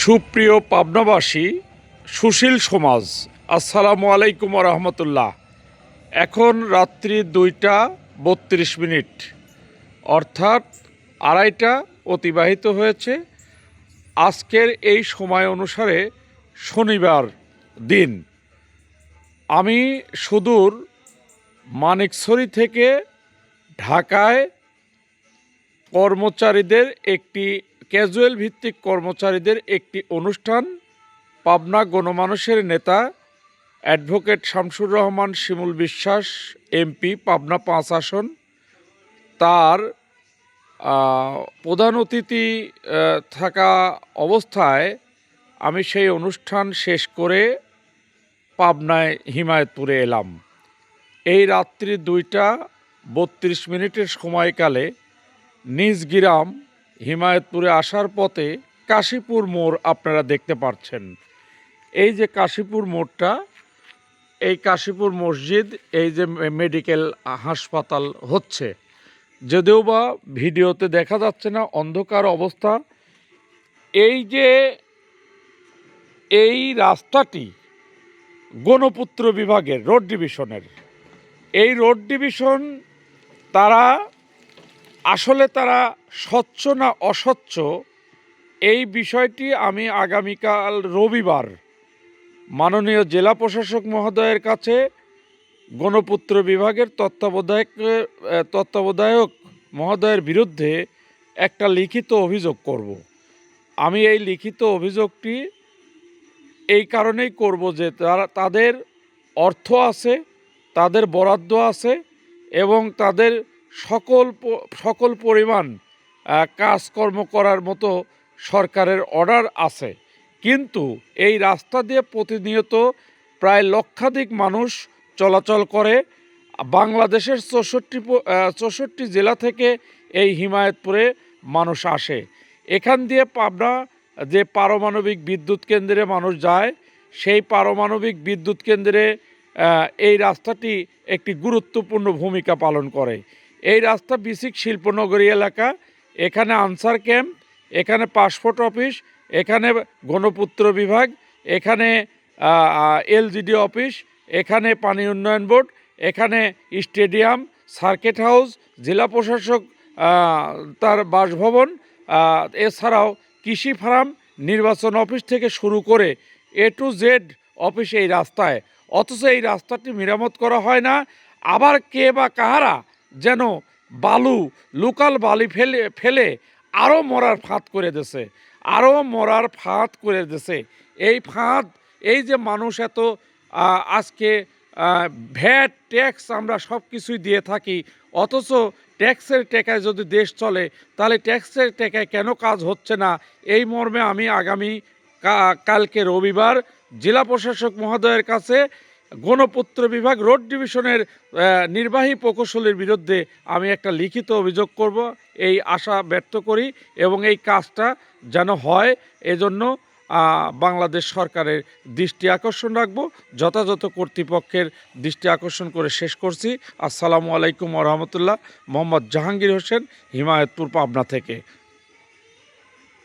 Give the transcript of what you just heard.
সুপ্রিয় পাবনাবাসী, সুশীল সমাজ, আসসালামু আলাইকুম রহমতুল্লাহ। এখন রাত্রি 2টা 32 মিনিট, অর্থাৎ আড়াইটা অতিবাহিত হয়েছে। আজকের এই সময় অনুসারে শনিবার দিন আমি সুদূর মানিকছড়ি থেকে ঢাকায় কর্মচারীদের একটি ক্যাজুয়াল ভিত্তিক কর্মচারীদের একটি অনুষ্ঠান, পাবনা গণমানুষের নেতা অ্যাডভোকেট শামসুর রহমান শিমুল বিশ্বাস এমপি পাবনা 5 আসন, তার প্রধান অতিথি থাকা অবস্থায় আমি সেই অনুষ্ঠান শেষ করে পাবনায় হিমায়তপুরে এলাম। এই রাত্রি 2টা 32 মিনিটের সময়কালে নিজ গ্রাম হিমায়তপুরে আসার পথে কাশীপুর মোড় আপনারা দেখতে পাচ্ছেন। এই যে কাশীপুর মোড়টা, এই কাশীপুর মসজিদ, এই যে মেডিকেল হাসপাতাল হচ্ছে, যদিও বা ভিডিওতে দেখা যাচ্ছে না, অন্ধকার অবস্থা। এই যে এই রাস্তাটি গণপূর্ত বিভাগের রোড ডিভিশনের, এই রোড ডিভিশন তারা আসলে তারা স্বচ্ছ না অস্বচ্ছ, এই বিষয়টি আমি আগামীকাল রবিবার মাননীয় জেলা প্রশাসক মহোদয়ের কাছে গণপূর্ত বিভাগের তত্ত্বাবধায়ক মহোদয়ের বিরুদ্ধে একটা লিখিত অভিযোগ করব। আমি এই লিখিত অভিযোগটি এই কারণেই করব যে তাদের অর্থ আছে, তাদের বরাদ্দ আছে এবং তাদের সকল পরিমাণ কাজকর্ম করার মতো সরকারের অর্ডার আছে, কিন্তু এই রাস্তা দিয়ে প্রতিনিয়ত প্রায় লক্ষাধিক মানুষ চলাচল করে। বাংলাদেশের 64 জেলা থেকে এই হিমায়তপুরে মানুষ আসে। এখান দিয়ে পাবনা যে পারমাণবিক বিদ্যুৎ কেন্দ্রে মানুষ যায়, সেই পারমাণবিক বিদ্যুৎ কেন্দ্রে এই রাস্তাটি একটি গুরুত্বপূর্ণ ভূমিকা পালন করে। এই রাস্তা বিসিক শিল্পনগরী এলাকা, এখানে আনসার ক্যাম্প, এখানে পাসপোর্ট অফিস, এখানে গণপূর্ত বিভাগ, এখানে এলজিডি অফিস, এখানে পানি উন্নয়ন বোর্ড, এখানে স্টেডিয়াম, সার্কিট হাউস, জেলা প্রশাসক তার বাসভবন, এছাড়াও কৃষি ফার্ম, নির্বাচন অফিস থেকে শুরু করে A to Z অফিস এই রাস্তায়। অথচ এই রাস্তাটি মেরামত করা হয় না। আবার কে বা কাহারা যেন লোকাল বালি ফেলে আরও মরার ফাঁদ করে দিছে। এই ফাঁদ, এই যে মানুষ এত আজকে ভ্যাট ট্যাক্স আমরা সব কিছুই দিয়ে থাকি, অথচ ট্যাক্সের টাকায় যদি দেশ চলে, তাহলে ট্যাক্সের টাকায় কেন কাজ হচ্ছে না? এই মর্মে আমি কালকে রবিবার জেলা প্রশাসক মহোদয়ের কাছে গণপূর্ত বিভাগ রোড ডিভিশনের নির্বাহী প্রকৌশলীর বিরুদ্ধে আমি একটা লিখিত অভিযোগ করব, এই আশা ব্যক্ত করি এবং এই কাজটা যেন হয় এজন্য বাংলাদেশ সরকারের দৃষ্টি আকর্ষণ রাখবো। যথাযথ কর্তৃপক্ষের দৃষ্টি আকর্ষণ করে শেষ করছি। আসসালামু আলাইকুম রহমতুল্লাহ। মোহাম্মদ জাহাঙ্গীর হোসেন, হিমায়তপুর, পাবনা থেকে।